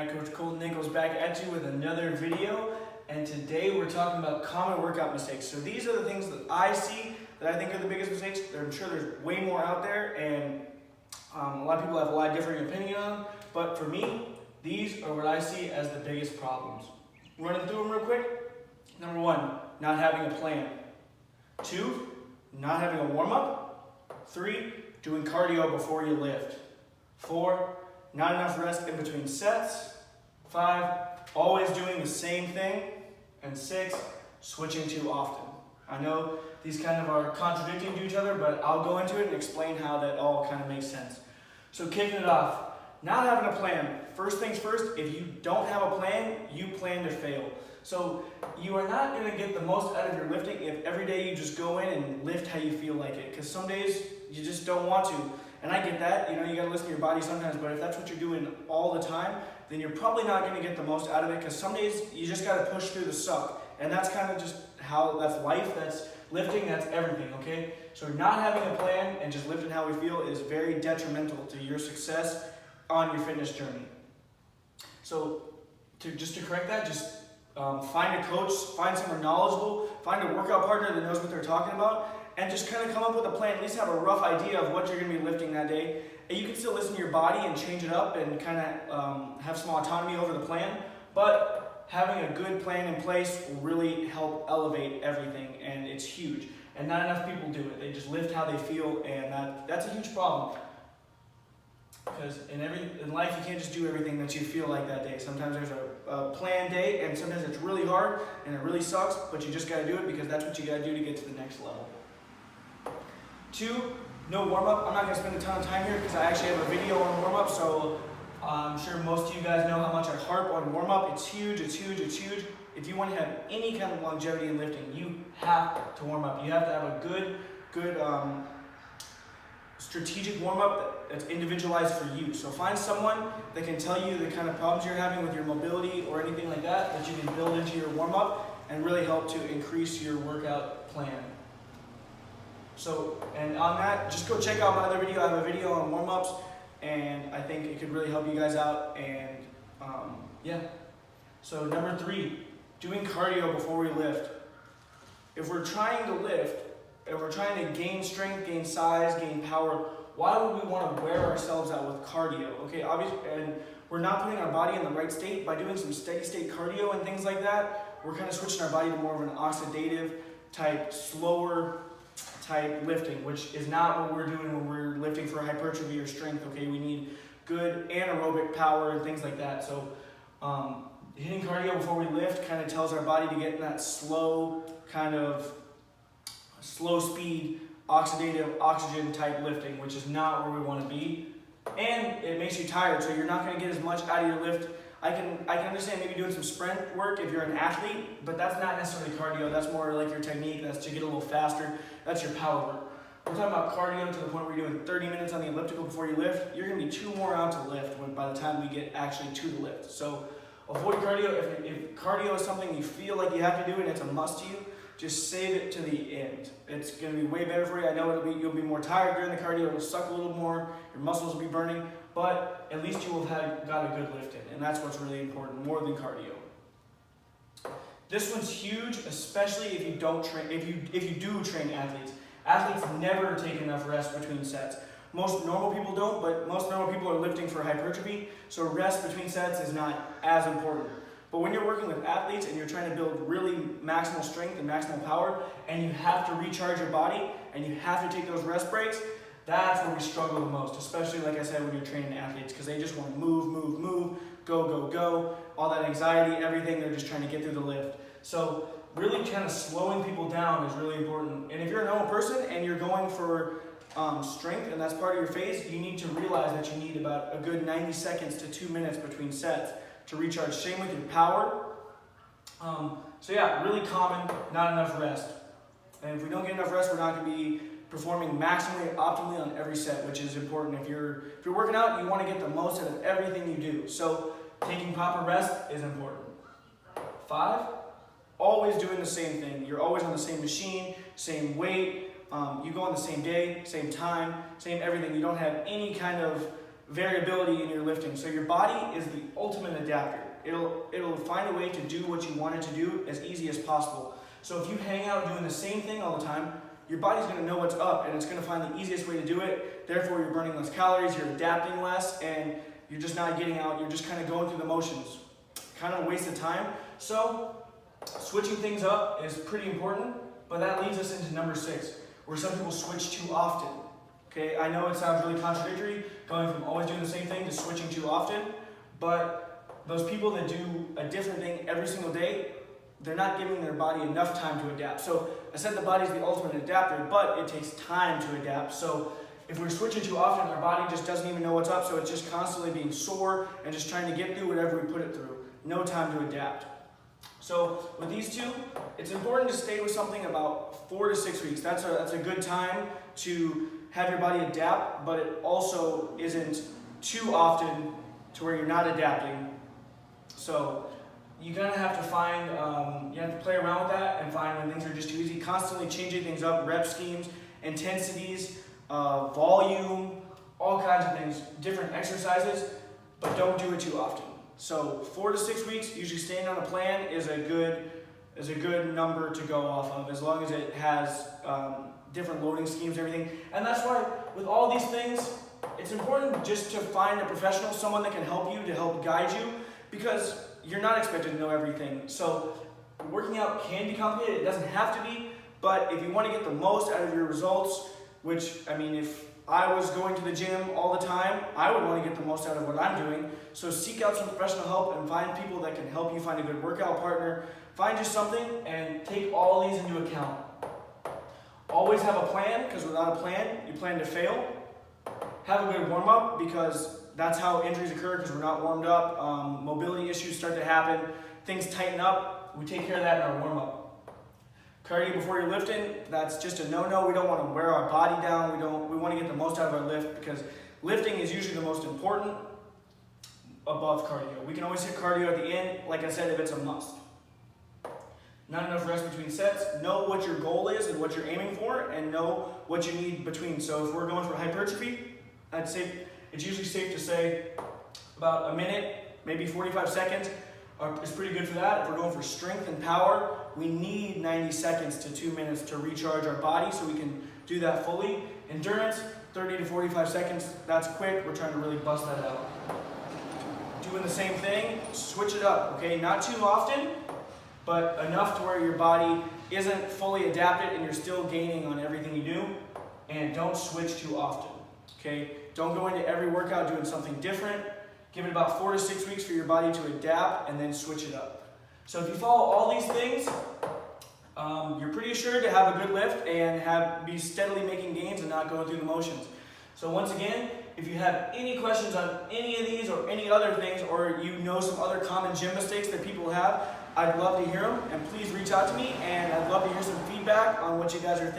Alright, Coach Colton Nichols back at you with another video, and today we're talking about common workout mistakes. So these are the things that I see that I think are the biggest mistakes. I'm sure there's way more out there, and a lot of people have a lot of differing opinion on them, but for me, these are what I see as the biggest problems. Running through them real quick. Number one, not having a plan. 2, not having a warm-up. 3, doing cardio before you lift. 4, not enough rest in between sets. 5, always doing the same thing. And 6, switching too often. I know these kind of are contradicting to each other, but I'll go into it and explain how that all kind of makes sense. So kicking it off, not having a plan. First things first, if you don't have a plan, you plan to fail. So you are not going to get the most out of your lifting if every day you just go in and lift how you feel like it. Because some days you just don't want to. And I get that, you got to listen to your body sometimes, but if that's what you're doing all the time, then you're probably not going to get the most out of it, because some days you just got to push through the suck. And that's kind of just how, that's life, that's lifting, that's everything, okay? So not having a plan and just lifting how we feel is very detrimental to your success on your fitness journey. So just to correct that, just find a coach, find someone knowledgeable, find a workout partner that knows what they're talking about, and just kind of come up with a plan, at least have a rough idea of what you're going to be lifting that day. And you can still listen to your body and change it up and kind of have some autonomy over the plan, but having a good plan in place will really help elevate everything, and it's huge. And not enough people do it. They just lift how they feel, and that's a huge problem. Because in life, you can't just do everything that you feel like that day. Sometimes there's a planned day, and sometimes it's really hard, and it really sucks, but you just got to do it because that's what you got to do to get to the next level. 2, no warm-up. I'm not going to spend a ton of time here because I actually have a video on warm-up, so I'm sure most of you guys know how much I harp on warm-up. It's huge, it's huge, it's huge. If you want to have any kind of longevity in lifting, you have to warm up. You have to have a good strategic warm-up that's individualized for you. So find someone that can tell you the kind of problems you're having with your mobility or anything like that you can build into your warm-up and really help to increase your workout plan. So, and on that, just go check out my other video. I have a video on warm-ups, and I think it could really help you guys out, and yeah. So number 3, doing cardio before we lift. If we're trying to lift, if we're trying to gain strength, gain size, gain power, why would we want to wear ourselves out with cardio? Okay, obviously, and we're not putting our body in the right state. By doing some steady state cardio and things like that, we're kind of switching our body to more of an oxidative type, slower type lifting, which is not what we're doing when we're lifting for hypertrophy or strength. Okay, we need good anaerobic power and things like that. So hitting cardio before we lift kind of tells our body to get in that slow kind of slow speed oxidative oxygen type lifting, which is not where we want to be, and it makes you tired, so you're not going to get as much out of your lift. I can understand maybe doing some sprint work if you're an athlete, but that's not necessarily cardio. That's more like your technique. That's to get a little faster. That's your power work. We're talking about cardio to the point where you're doing 30 minutes on the elliptical before you lift. You're going to be 2 more out to lift by the time we get actually to the lift. So avoid cardio. If cardio is something you feel like you have to do and it's a must to you, just save it to the end. It's going to be way better for you. I know you'll be more tired during the cardio. It'll suck a little more. Your muscles will be burning, but at least you will have got a good lift in, and that's what's really important, more than cardio. This one's huge, especially if you don't train. If you do train athletes. Athletes never take enough rest between sets. Most normal people don't, but most normal people are lifting for hypertrophy, so rest between sets is not as important. But when you're working with athletes and you're trying to build really maximal strength and maximal power, and you have to recharge your body, and you have to take those rest breaks, that's where we struggle the most, especially, like I said, when you're training athletes, because they just want to move, go, all that anxiety, everything, they're just trying to get through the lift. So really kind of slowing people down is really important. And if you're a normal person and you're going for strength, and that's part of your phase, you need to realize that you need about a good 90 seconds to 2 minutes between sets to recharge. Same with your power. So yeah, really common, not enough rest. And if we don't get enough rest, we're not going to be performing maximally, optimally on every set, which is important. If you're working out, you want to get the most out of everything you do. So taking proper rest is important. 5, always doing the same thing. You're always on the same machine, same weight. You go on the same day, same time, same everything. You don't have any kind of variability in your lifting. So your body is the ultimate adapter. It'll find a way to do what you want it to do as easy as possible. So if you hang out doing the same thing all the time, your body's going to know what's up and it's going to find the easiest way to do it. Therefore, you're burning less calories, you're adapting less, and you're just not getting out. You're just kind of going through the motions. Kind of a waste of time. So switching things up is pretty important, but that leads us into number 6, where some people switch too often. Okay, I know it sounds really contradictory, going from always doing the same thing to switching too often, but those people that do a different thing every single day, they're not giving their body enough time to adapt. So I said the body's the ultimate adapter, but it takes time to adapt. So if we're switching too often, our body just doesn't even know what's up, so it's just constantly being sore and just trying to get through whatever we put it through. No time to adapt. So with these two, it's important to stay with something about 4 to 6 weeks. That's a good time to have your body adapt, but it also isn't too often to where you're not adapting. So you kind of have to find, you have to play around with that and find when things are just too easy. Constantly changing things up, rep schemes, intensities, volume, all kinds of things, different exercises, but don't do it too often. So 4 to 6 weeks, usually staying on a plan is a good number to go off of, as long as it has different loading schemes and everything. And that's why with all these things, it's important just to find a professional, someone that can help you, to help guide you, because you're not expected to know everything. So working out can be complicated, it doesn't have to be, but if you want to get the most out of your results, which, I mean, if I was going to the gym all the time, I would want to get the most out of what I'm doing. So seek out some professional help and find people that can help you find a good workout partner. Find you something and take all these into account. Always have a plan, because without a plan, you plan to fail. Have a good warm-up, because that's how injuries occur, because we're not warmed up. Mobility issues start to happen. Things tighten up. We take care of that in our warm-up. Cardio before you're lifting, that's just a no-no. We don't want to wear our body down. We want to get the most out of our lift, because lifting is usually the most important above cardio. We can always hit cardio at the end, like I said, if it's a must. Not enough rest between sets. Know what your goal is and what you're aiming for, and know what you need between. So if we're going for hypertrophy, I'd say it's usually safe to say about a minute, maybe 45 seconds is pretty good for that. If we're going for strength and power, we need 90 seconds to 2 minutes to recharge our body so we can do that fully. Endurance, 30 to 45 seconds, that's quick. We're trying to really bust that out. Doing the same thing, switch it up, okay? Not too often, but enough to where your body isn't fully adapted and you're still gaining on everything you do. And don't switch too often, okay? Don't go into every workout doing something different. Give it about 4 to 6 weeks for your body to adapt, and then switch it up. So if you follow all these things, you're pretty sure to have a good lift and be steadily making gains and not going through the motions. So once again, if you have any questions on any of these or any other things, or you know some other common gym mistakes that people have, I'd love to hear them, and please reach out to me, and I'd love to hear some feedback on what you guys are thinking.